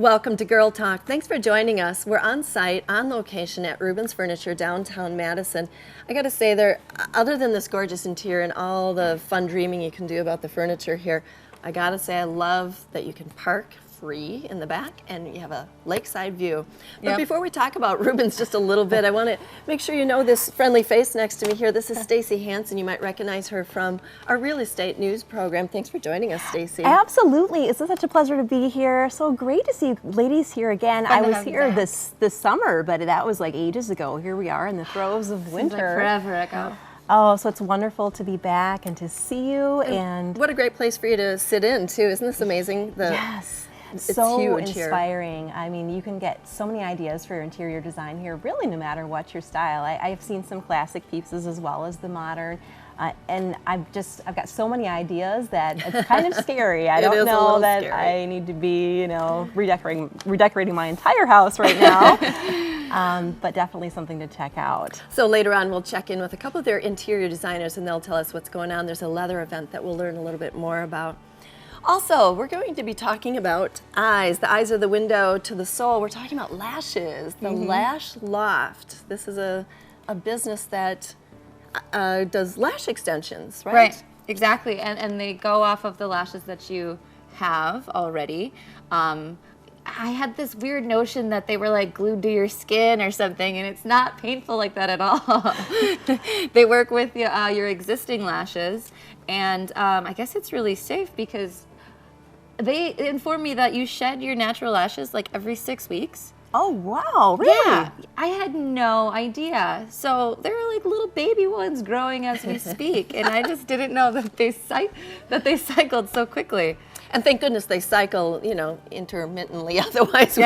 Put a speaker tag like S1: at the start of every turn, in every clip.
S1: Welcome to Girl Talk. Thanks for joining us. We're on site, on location at Rubens Furniture, downtown Madison. I gotta say, there, other than this gorgeous interior and all the fun dreaming you can do about the furniture here, I gotta say I love that you can park free in the back and you have a lakeside view. But before we talk about Rubens just a little bit, I want to make sure you know this friendly face next to me here. This is Stacy Hansen. You might recognize her from our real estate news program. Thanks for joining us, Stacy.
S2: Absolutely. It's such a pleasure to be here. So great to see ladies here again. I was here this summer, but that was like ages ago. Here we are in the throes of winter.
S3: Seems like forever ago.
S2: Oh, so it's wonderful to be back and to see you. And
S1: what a great place for you to sit in, too. Isn't this amazing?
S2: Yes.
S1: It's
S2: so
S1: huge
S2: inspiring.
S1: Here.
S2: I mean, you can get so many ideas for your interior design here, really no matter what your style. I've seen some classic pieces as well as the modern. And I've got so many ideas that it's kind of scary. I don't know that I need to be, redecorating my entire house right now. But definitely something to check out.
S1: So later on, we'll check in with a couple of their interior designers, and they'll tell us what's going on. There's a leather event that we'll learn a little bit more about. Also, we're going to be talking about eyes. The eyes are the window to the soul. We're talking about lashes, the Lash Loft. This is a business that does lash extensions, right?
S3: Right, exactly. And they go off of the lashes that you have already. I had this weird notion that they were like glued to your skin or something, and it's not painful like that at all. They work with your existing lashes, and I guess it's really safe because they informed me that you shed your natural lashes like every 6 weeks.
S2: Oh, wow, really?
S3: Yeah, I had no idea. So there are like little baby ones growing as we speak, and I just didn't know that they cycled so quickly.
S1: And thank goodness they cycle, intermittently. Otherwise,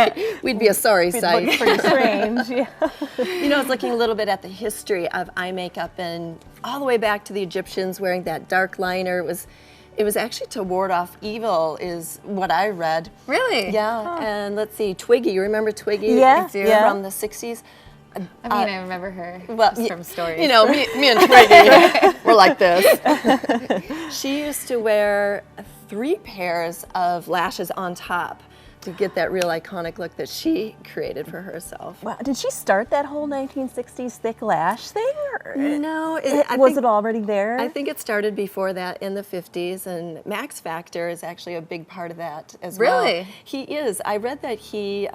S1: we'd be a sorry sight.
S2: Pretty strange. Yeah.
S1: I was looking a little bit at the history of eye makeup, and all the way back to the Egyptians wearing that dark liner. It was actually to ward off evil, is what I read.
S3: Really?
S1: Yeah. Huh. And let's see, Twiggy. You remember Twiggy?
S2: Yeah.
S1: From the 60s.
S3: I remember her from stories.
S1: Me and Twiggy, we're like this. She used to wear 3 pairs of lashes on top to get that real iconic look that she created for herself.
S2: Wow. Did she start that whole 1960s thick lash thing? Or
S1: no.
S2: Was it already there?
S1: I think it started before that in the 50s, and Max Factor is actually a big part of that as well.
S3: Really?
S1: He is. I read that he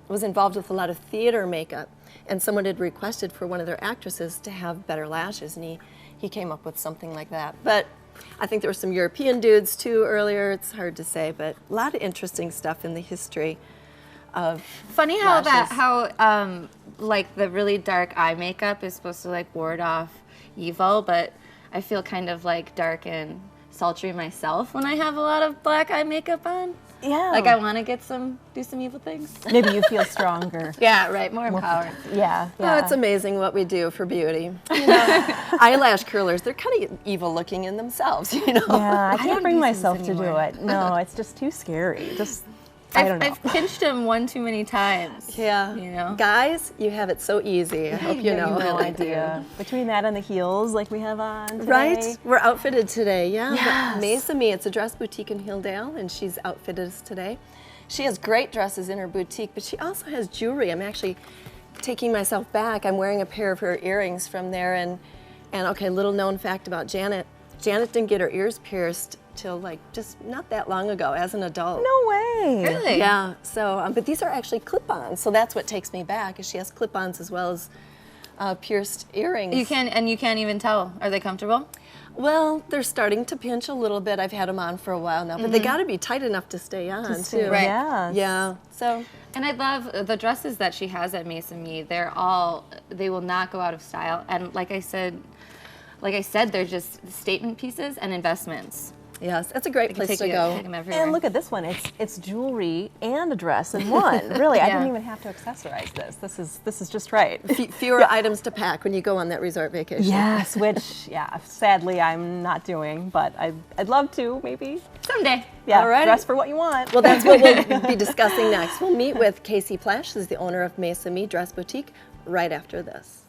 S1: was involved with a lot of theater makeup, and someone had requested for one of their actresses to have better lashes, and he came up with something like that. But I think there were some European dudes too earlier. It's hard to say, but a lot of interesting stuff in the history of
S3: Funny how
S1: lashes.
S3: Like the really dark eye makeup is supposed to like ward off evil, but I feel kind of like dark and sultry myself when I have a lot of black eye makeup on.
S2: Yeah.
S3: Like I want to do some evil things.
S2: Maybe you feel stronger.
S3: Yeah, right. More empowered.
S2: Yeah.
S1: Oh, it's amazing what we do for beauty. Eyelash curlers, they're kind of evil looking in themselves,
S2: Yeah, I can't bring myself to do it. No, it's just too scary. I don't know.
S3: I've pinched him one too many times.
S1: Yeah. Guys, you have it so easy. I hope you know.
S2: No idea. Between that and the heels like we have on today.
S1: Right? We're outfitted today, yeah.
S2: Yes.
S1: Mesa Me, it's a dress boutique in Hilldale, and she's outfitted us today. She has great dresses in her boutique, but she also has jewelry. I'm actually taking myself back. I'm wearing a pair of her earrings from there, and okay, little known fact about Janet. Janet didn't get her ears pierced till like just not that long ago as an adult.
S2: No way.
S3: Really?
S1: Yeah. So, but these are actually clip-ons. So that's what takes me back, is she has clip-ons as well as pierced earrings.
S3: You can't even tell. Are they comfortable?
S1: Well, they're starting to pinch a little bit. I've had them on for a while now, but they got to be tight enough to stay on too.
S3: Right.
S2: Yes.
S1: Yeah. So.
S3: And I love the dresses that she has at Mesa Me. They will not go out of style. And like I said, they're just statement pieces and investments.
S1: Yes, it's a great place to go.
S3: Take them everywhere.
S2: And look at this one. It's jewelry and a dress in one. Really, I didn't even have to accessorize this. This is just right.
S1: Fewer items to pack when you go on that resort vacation.
S2: Yes, which sadly I'm not doing, but I'd love to maybe
S3: Someday.
S2: Yeah,
S1: all right.
S2: Dress for what you want.
S1: Well, that's what we'll be discussing next. We'll meet with Casey Plash, who's the owner of Mesa Me Dress Boutique, right after this.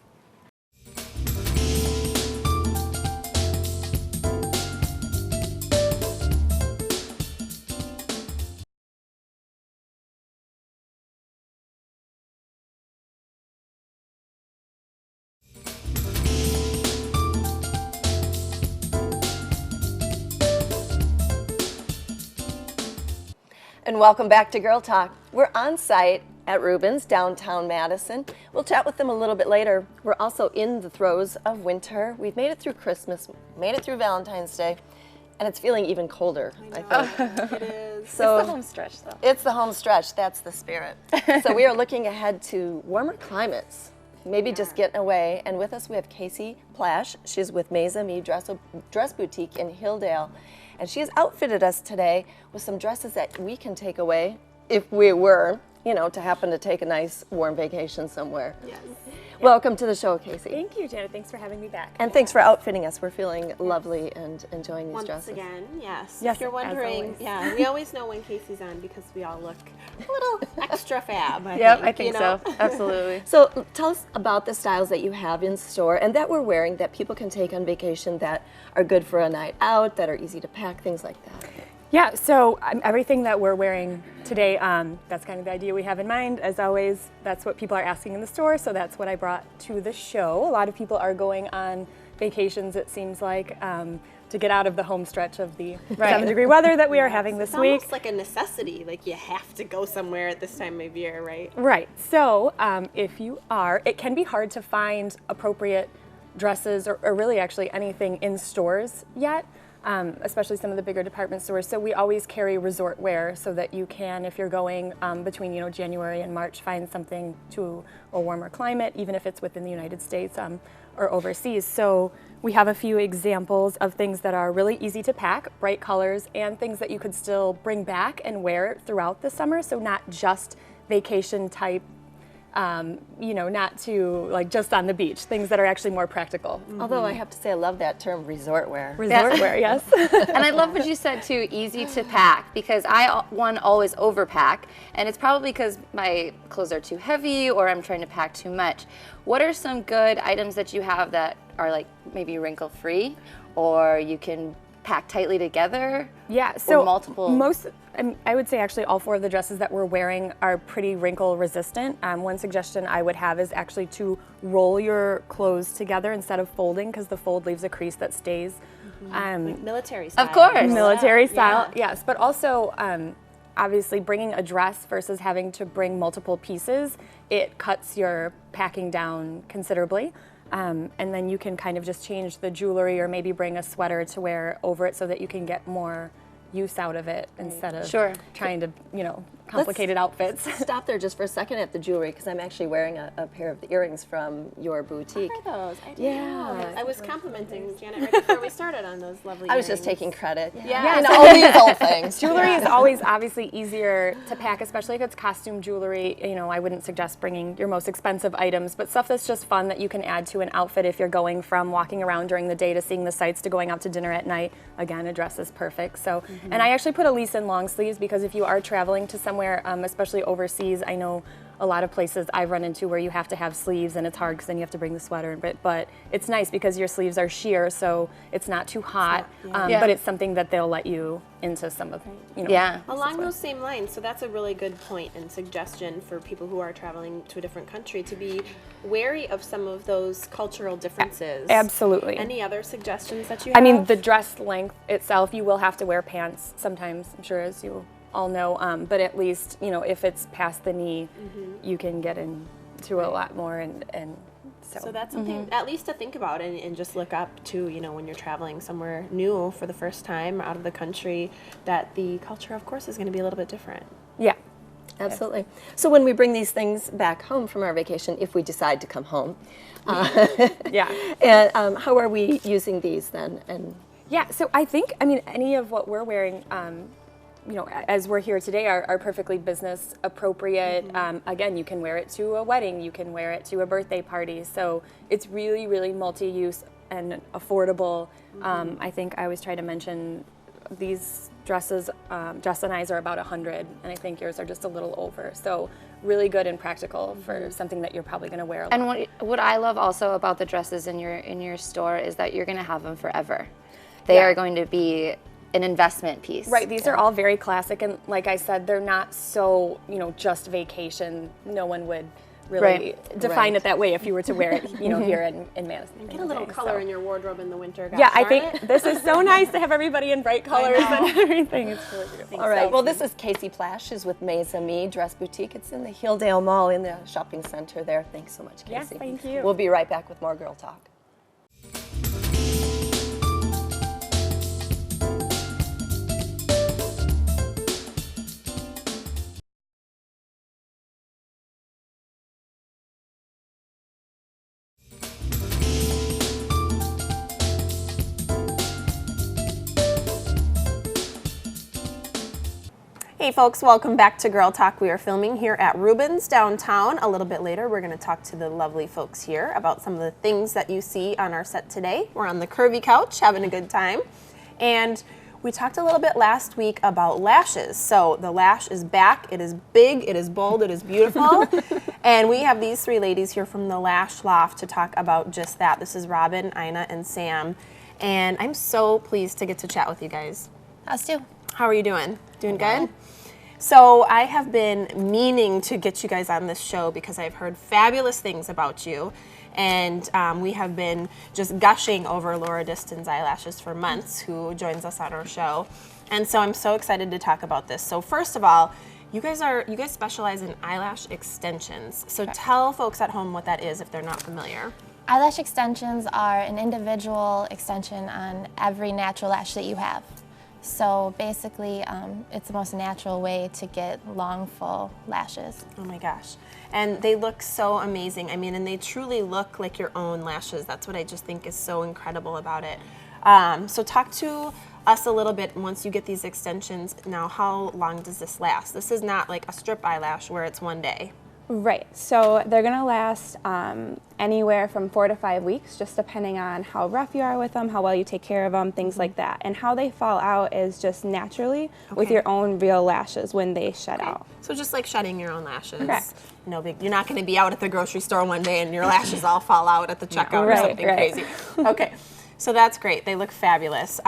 S1: And welcome back to Girl Talk. We're on site at Rubens, downtown Madison. We'll chat with them a little bit later. We're also in the throes of winter. We've made it through Christmas, made it through Valentine's Day, and it's feeling even colder, I think.
S4: It is.
S1: So
S3: It's the home stretch, though.
S1: it's the home stretch, that's the spirit. So we are looking ahead to warmer climates, maybe just getting away. And with us we have Casey Plash. She's with Mesa Me Dress Boutique in Hilldale. And she has outfitted us today with some dresses that we can take away if we were, to happen to take a nice warm vacation somewhere.
S4: Yes.
S1: Welcome to the show, Casey.
S5: Thank you, Janet. Thanks for having me back.
S1: And thanks for outfitting us. We're feeling lovely and enjoying these
S4: Once
S1: dresses.
S4: again, yes.
S5: Yes,
S4: If you're
S5: as
S4: wondering,
S5: always.
S4: yeah, we always know when Casey's on because we all look a little extra fab.
S3: I think
S4: you
S3: so.
S4: know?
S3: Absolutely.
S1: So tell us about the styles that you have in store and that we're wearing that people can take on vacation that are good for a night out, that are easy to pack, things like that.
S5: Yeah, so everything that we're wearing today, that's kind of the idea we have in mind. As always, that's what people are asking in the store, so that's what I brought to the show. A lot of people are going on vacations, it seems like, to get out of the home stretch of the 7-degree weather that we are having this
S4: It's
S5: week.
S4: almost like a necessity, like you have to go somewhere at this time of year, right?
S5: Right. So if you are, it can be hard to find appropriate dresses or really actually anything in stores yet, especially some of the bigger department stores. So we always carry resort wear so that you can, if you're going between January and March, find something to a warmer climate, even if it's within the United States or overseas. So we have a few examples of things that are really easy to pack, bright colors, and things that you could still bring back and wear throughout the summer. So not just vacation type, not to like just on the beach, things that are actually more practical.
S1: Although I have to say I love that term resort wear.
S5: Resort wear, yes.
S3: And I love what you said too, easy to pack, because I always overpack, and it's probably because my clothes are too heavy or I'm trying to pack too much. What are some good items that you have that are like maybe wrinkle free, or you can pack tightly together?
S5: Yeah, so
S3: multiple.
S5: I would say actually all 4 of the dresses that we're wearing are pretty wrinkle resistant. One suggestion I would have is actually to roll your clothes together instead of folding, because the fold leaves a crease that stays.
S4: Like military style.
S3: Of course.
S5: Military style, yes, but also obviously bringing a dress versus having to bring multiple pieces, it cuts your packing down considerably. And then you can kind of just change the jewelry or maybe bring a sweater to wear over it so that you can get more use out of it instead of trying to, complicated outfits.
S1: Stop there just for a second at the jewelry, because I'm actually wearing a pair of earrings from your boutique.
S4: What are those? I didn't
S1: Yeah.
S4: know. I was complimenting Janet right before we started on those lovely
S1: I was just
S4: earrings.
S1: taking credit.
S4: Yeah.
S1: All these old things.
S5: Jewelry is always obviously easier to pack, especially if it's costume jewelry. I wouldn't suggest bringing your most expensive items, but stuff that's just fun that you can add to an outfit if you're going from walking around during the day to seeing the sights to going out to dinner at night. Again, a dress is perfect. So, and I actually put a lease in long sleeves because if you are traveling to somewhere, especially overseas, I know a lot of places I've run into where you have to have sleeves and it's hard because then you have to bring the sweater. But it's nice because your sleeves are sheer, so it's not too hot. But it's something that they'll let you into some of,
S3: Yeah.
S4: Along those same lines, so that's a really good point and suggestion for people who are traveling to a different country to be wary of some of those cultural differences.
S5: Absolutely.
S4: Any other suggestions that you have?
S5: I mean, the dress length itself, you will have to wear pants sometimes, I'm sure, as you all know, but at least, if it's past the knee, you can get into a lot more and
S4: So that's something at least to think about and just look up to, when you're traveling somewhere new for the first time out of the country, that the culture, of course, is going to be a little bit different.
S5: Yeah.
S1: Absolutely. So when we bring these things back home from our vacation, if we decide to come home,
S5: Yeah.
S1: and how are we using these then? And
S5: Yeah, so I think, any of what we're wearing, as we're here today are perfectly business appropriate. Again, you can wear it to a wedding, you can wear it to a birthday party. So it's really, really multi-use and affordable. I think I always try to mention these dresses, Jess and I's are about 100, and I think yours are just a little over. So really good and practical for something that you're probably going to wear a lot.
S3: And what I love also about the dresses in your store is that you're going to have them forever. They are going to be an investment piece.
S5: Right, these are all very classic, and like I said, they're not so, just vacation. No one would really define
S1: Right.
S5: it that way if you were to wear it, you know, here in Madison.
S4: Get a little color in your wardrobe in the winter, guys.
S5: Yeah, I
S4: darn
S5: think
S4: it.
S5: this is so nice to have everybody in bright colors and everything. It's really beautiful.
S1: All right. Well, this is Casey Plash, who's with Maze Me Dress Boutique. It's in the Hilldale Mall in the shopping center there. Thanks so much, Casey.
S5: Yes, thank you.
S1: We'll be right back with more Girl Talk.
S4: Hey folks, welcome back to Girl Talk. We are filming here at Rubens downtown. A little bit later, we're going to talk to the lovely folks here about some of the things that you see on our set today. We're on the curvy couch having a good time. And we talked a little bit last week about lashes. So the lash is back. It is big, it is bold, it is beautiful. And we have these three ladies here from the Lash Loft to talk about just that. This is Robin, Ina, and Sam. And I'm so pleased to get to chat with you guys.
S3: Us too.
S4: How are you doing? Doing good? So I have been meaning to get you guys on this show because I've heard fabulous things about you. And we have been just gushing over Laura Diston's eyelashes for months, who joins us on our show. And so I'm so excited to talk about this. So first of all, you guys specialize in eyelash extensions. So tell folks at home what that is if they're not familiar.
S6: Eyelash extensions are an individual extension on every natural lash that you have. So basically, it's the most natural way to get long, full lashes.
S4: Oh my gosh. And they look so amazing. I mean, and they truly look like your own lashes. That's what I just think is so incredible about it. So talk to us a little bit once you get these extensions. Now, how long does this last? This is not like a strip eyelash where it's one day.
S7: Right, so they're gonna last anywhere from 4 to 5 weeks, just depending on how rough you are with them, how well you take care of them, things like that. And how they fall out is just naturally with your own real lashes when they shed out.
S4: So just like shedding your own lashes.
S7: Correct.
S4: No big, you're not gonna be out at the grocery store one day and your lashes all fall out at the checkout or something crazy. Okay, so that's great. They look fabulous.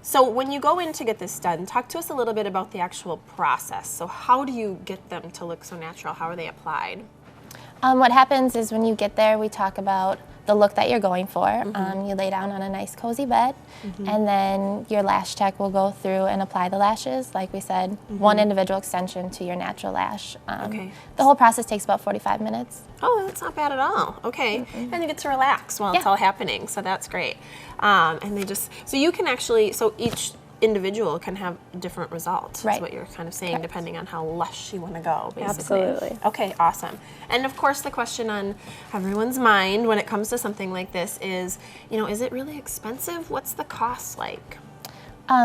S4: So when you go in to get this done, talk to us a little bit about the actual process. So how do you get them to look so natural? How are they applied?
S6: What happens is when you get there, we talk about the look that you're going for. You lay down on a nice cozy bed, and then your lash tech will go through and apply the lashes. Like we said, one individual extension to your natural lash. The whole process takes about 45 minutes.
S4: Oh, that's not bad at all. Okay, and you get to relax while it's all happening, so that's great. And they just, so you can actually, so each individual can have different results.
S6: Right.
S4: Is what you're kind of saying, depending on how lush you want to go, basically.
S7: Absolutely.
S4: Okay, awesome. And of course, the question on everyone's mind when it comes to something like this is, you know, is it really expensive? What's the cost like?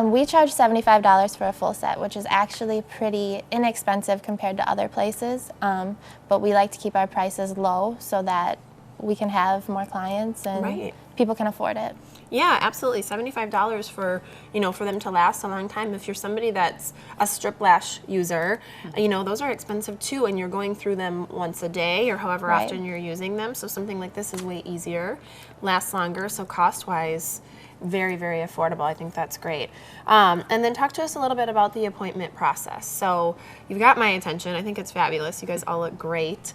S6: We charge $75 for a full set, which is actually pretty inexpensive compared to other places. But we like to keep our prices low so that we can have more clients and people can afford it.
S4: Yeah, absolutely. $75 for, you know, for them to last a long time. If you're somebody that's a strip lash user, you know, those are expensive too, and you're going through them once a day or however often you're using them. So something like this is way easier, lasts longer. So cost-wise, very, very affordable. I think that's great. And then talk to us a little bit about the appointment process. So you've got my attention. I think it's fabulous. You guys all look great.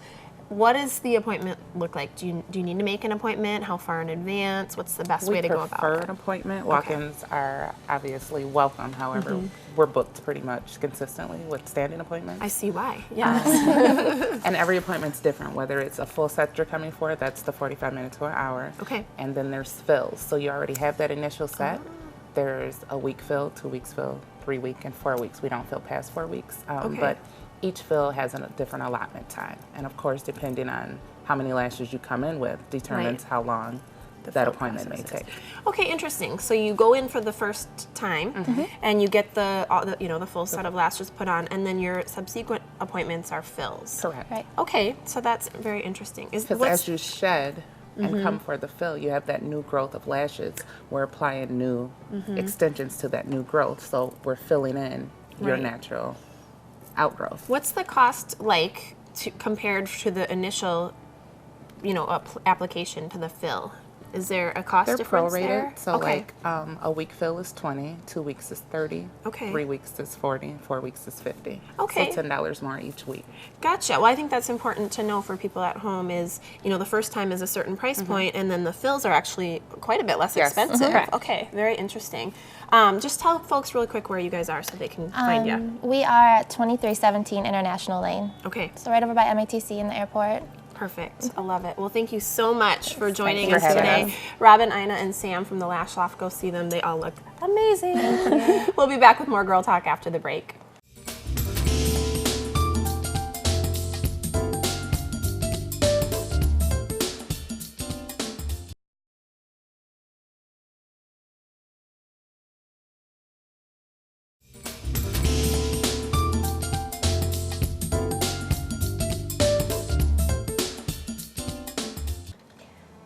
S4: What does the appointment look like? Do you need to make an appointment? How far in advance? What's the best way to go about it?
S8: We prefer an appointment. Walk-ins are obviously welcome. However, we're booked pretty much consistently with standing appointments.
S4: I see why. Yes.
S8: And every appointment's different. Whether it's a full set you're coming for, that's the 45 minutes to an hour.
S4: Okay.
S8: And then there's fills. So you already have that initial set. There's a week fill, 2 weeks fill, 3 week, and 4 weeks. We don't fill past 4 weeks. But each fill has a different allotment time. And of course, depending on how many lashes you come in with determines how long that appointment may take.
S4: Okay, interesting. So you go in for the first time and you get the full set of lashes put on, and then your subsequent appointments are fills.
S8: Correct.
S6: Right.
S4: Okay, so that's very interesting.
S8: Because as you shed and come for the fill, you have that new growth of lashes. We're applying new extensions to that new growth, so we're filling in your natural outgrowth.
S4: What's the cost like compared to the initial, application to the fill? Is there a cost
S8: They're
S4: difference
S8: prorated,
S4: there?
S8: so like a week fill is 20, 2 weeks is 30,
S4: Okay.
S8: 3 weeks is 40, 4 weeks is 50.
S4: Okay.
S8: So $10 more each week.
S4: Gotcha. Well, I think that's important to know for people at home is, the first time is a certain price point, and then the fills are actually quite a bit less
S8: Yes.
S4: expensive.
S8: Correct.
S4: Okay, very interesting. Just tell folks really quick where you guys are so they can find you.
S6: We are at 2317 International Lane.
S4: Okay,
S6: So right over by MITC in the airport.
S4: perfect. I love it. Well, thank you so much for joining
S8: for
S4: us
S8: having
S4: today.
S8: us.
S4: Robin, Ina, and Sam from the Lash Loft, go see them. They all look amazing. We'll be back with more Girl Talk after the break.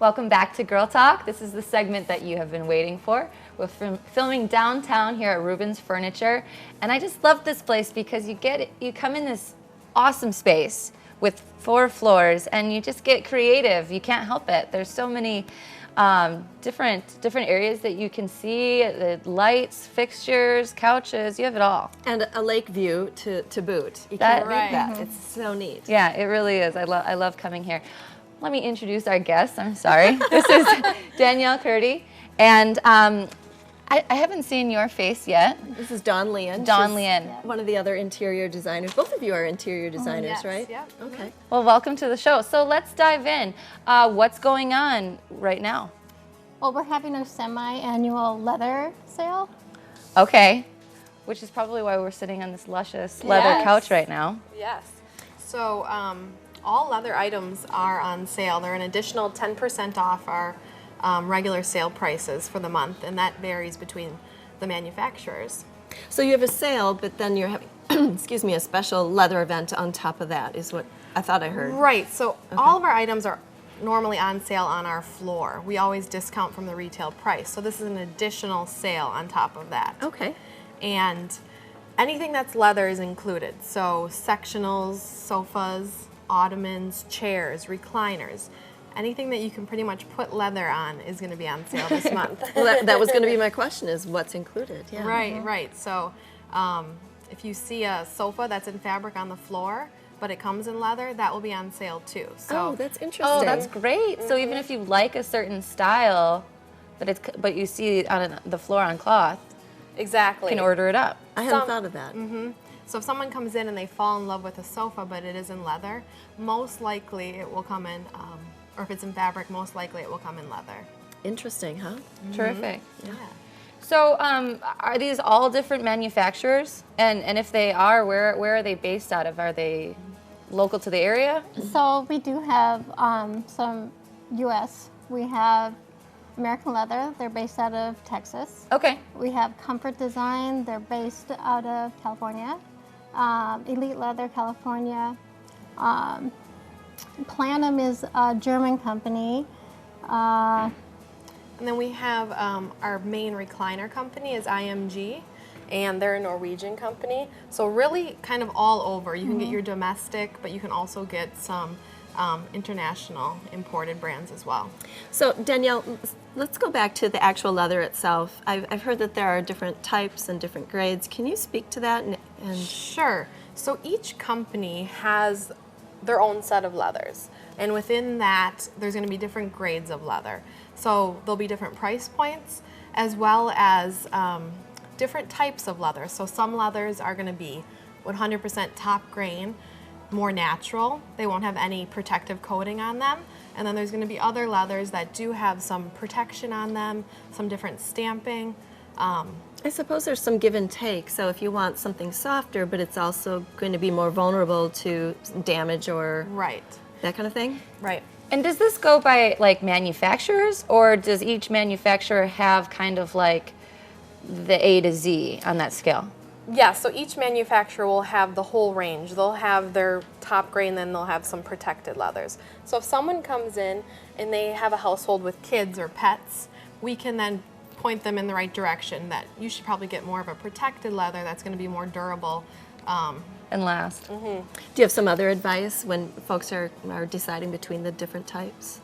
S3: Welcome back to Girl Talk. This is the segment that you have been waiting for. We're filming downtown here at Rubens Furniture, and I just love this place because you come in this awesome space with 4 floors, and you just get creative. You can't help it. There's so many different areas that you can see, the lights, fixtures, couches. You have it all.
S1: And a lake view to boot. You
S3: That-
S1: can't beat that. It's so neat.
S3: Yeah, it really is. I love coming here. Let me introduce our guest. I'm sorry. This is Danielle Curdy, and I haven't seen your face yet.
S1: This is Dawn Leon.
S3: Dawn
S1: She's
S3: Leon.
S1: one of the other interior designers. Both of you are interior designers,
S4: yes,
S1: right?
S4: yep.
S1: Okay.
S3: Well, welcome to the show. So let's dive in. What's going on right now?
S9: Well, we're having a semi-annual leather sale.
S3: Okay, which is probably why we're sitting on this luscious leather
S4: Yes.
S3: couch right now.
S4: Yes. So all leather items are on sale. They're an additional 10% off our regular sale prices for the month, and that varies between the manufacturers.
S1: So you have a sale, but then you're having, excuse me, a special leather event on top of that is what I thought I heard.
S4: Right. So all of our items are normally on sale on our floor. We always discount from the retail price. So this is an additional sale on top of that.
S1: Okay.
S4: And anything that's leather is included. So sectionals, sofas, ottomans, chairs, recliners. Anything that you can pretty much put leather on is going to be on sale this month.
S1: Well, that was going to be my question is what's included. Yeah.
S4: Right, right. So if you see a sofa that's in fabric on the floor, but it comes in leather, that will be on sale too. So
S1: Oh, that's interesting.
S3: Oh, that's great. So even if you like a certain style, but you see it on the floor on cloth,
S4: exactly.
S3: you can order it up.
S1: I hadn't thought of that.
S4: So if someone comes in and they fall in love with a sofa, but it is in leather, most likely it will come in, or if it's in fabric, most likely it will come in leather.
S1: Interesting, huh?
S3: Terrific.
S4: Yeah.
S3: So are these all different manufacturers? And if they are, where are they based out of? Are they local to the area?
S9: So we do have some U.S. We have American Leather. They're based out of Texas.
S3: Okay.
S9: We have Comfort Design. They're based out of California. Elite Leather, California. Planum is a German company.
S4: And then we have our main recliner company is IMG, and they're a Norwegian company. So really kind of all over. You can get your domestic, but you can also get some international imported brands as well.
S1: So Danielle, let's go back to the actual leather itself. I've heard that there are different types and different grades. Can you speak to that? And
S4: Sure. So each company has their own set of leathers. And within that, there's going to be different grades of leather. So there'll be different price points as well as different types of leather. So some leathers are going to be 100% top grain, more natural. They won't have any protective coating on them. And then there's going to be other leathers that do have some protection on them, some different stamping.
S1: I suppose there's some give and take. So if you want something softer, but it's also going to be more vulnerable to damage or
S4: Right,
S1: that kind of thing?
S4: right.
S3: And does this go by like manufacturers, or does each manufacturer have kind of like the A to Z on that scale?
S4: Yeah, so each manufacturer will have the whole range. They'll have their top grain, then they'll have some protected leathers. So if someone comes in and they have a household with kids or pets, we can then point them in the right direction that you should probably get more of a protected leather that's going to be more durable.
S3: And last.
S1: Do you have some other advice when folks are deciding between the different types?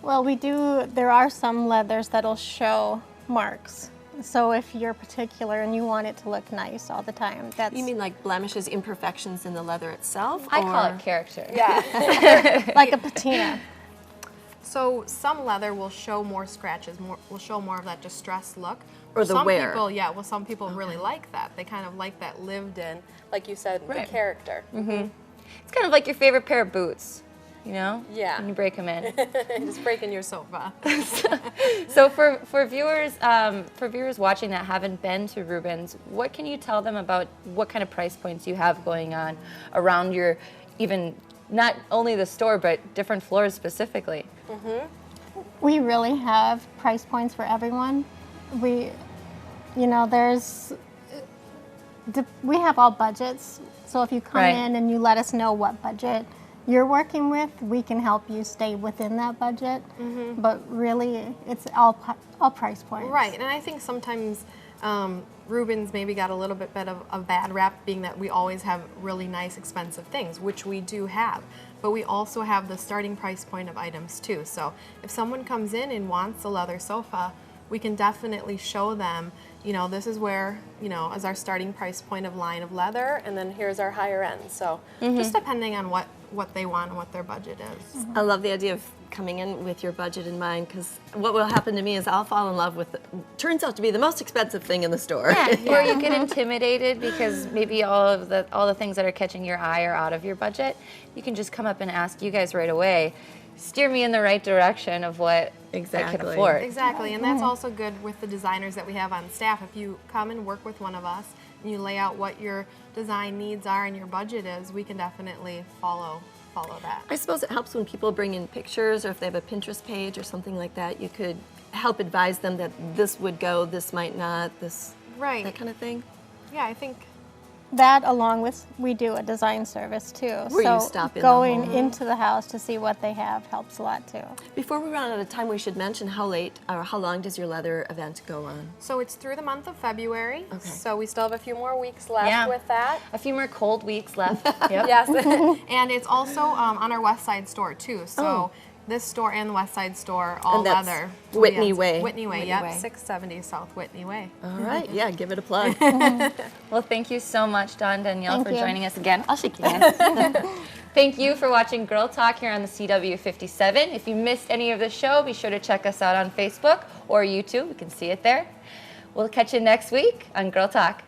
S9: Well, there are some leathers that'll show marks. So if you're particular and you want it to look nice all the time, that's...
S1: You mean like blemishes, imperfections in the leather itself?
S3: I call it character.
S9: like a patina.
S4: So some leather will show more scratches, will show more of that distressed look.
S1: Or the
S4: some
S1: wear.
S4: People, some people really like that. They kind of like that lived in, like you said, the character.
S3: It's kind of like your favorite pair of boots, you know?
S4: Yeah.
S3: When you break them in.
S4: Just breaking your sofa.
S3: So for viewers watching that haven't been to Rubens, what can you tell them about what kind of price points you have going on around your, even not only the store, but different floors specifically?
S9: We really have price points for everyone. We have all budgets. So if you come in and you let us know what budget you're working with, we can help you stay within that budget. But really, it's all price points.
S4: Right, and I think sometimes Rubens maybe got a little bit of a bad rap, being that we always have really nice, expensive things, which we do have. But we also have the starting price point of items too. So if someone comes in and wants a leather sofa, we can definitely show them, this is where, is our starting price point of line of leather, and then here's our higher end. So just depending on what they want and what their budget is.
S1: I love the idea of coming in with your budget in mind, because what will happen to me is I'll fall in love with turns out to be the most expensive thing in the store.
S3: Or you get intimidated because maybe all the things that are catching your eye are out of your budget. You can just come up and ask you guys right away, steer me in the right direction of what I can afford.
S4: Exactly, and that's also good with the designers that we have on staff. If you come and work with one of us and you lay out what your design needs are and your budget is, we can definitely follow that.
S1: I suppose it helps when people bring in pictures, or if they have a Pinterest page or something like that, you could help advise them that this would go, this might not, that kind of thing.
S4: Yeah, I think
S9: That, along with, we do a design service too.
S1: Where you stop in the
S9: going
S1: home.
S9: into the house to see what they have helps a lot too.
S1: Before we run out of time, we should mention how late or how long does your leather event go on?
S4: So it's through the month of February.
S1: Okay.
S4: So we still have a few more weeks left with that.
S3: A few more cold weeks left. Yep.
S4: Yes. And it's also on our West Side store too. So this store and the West Side store, all
S1: And that's
S4: leather.
S1: Whitney Way.
S4: Whitney Way,
S1: Whitney
S4: yep.
S1: Way.
S4: 670 South Whitney Way.
S1: All right, yeah, give it a plug.
S3: Well, thank you so much, Dawn Danielle,
S9: Thank
S3: for
S9: you.
S3: joining us again. I'll shake your hand. Thank you for watching Girl Talk here on the CW57. If you missed any of the show, be sure to check us out on Facebook or YouTube. You can see it there. We'll catch you next week on Girl Talk.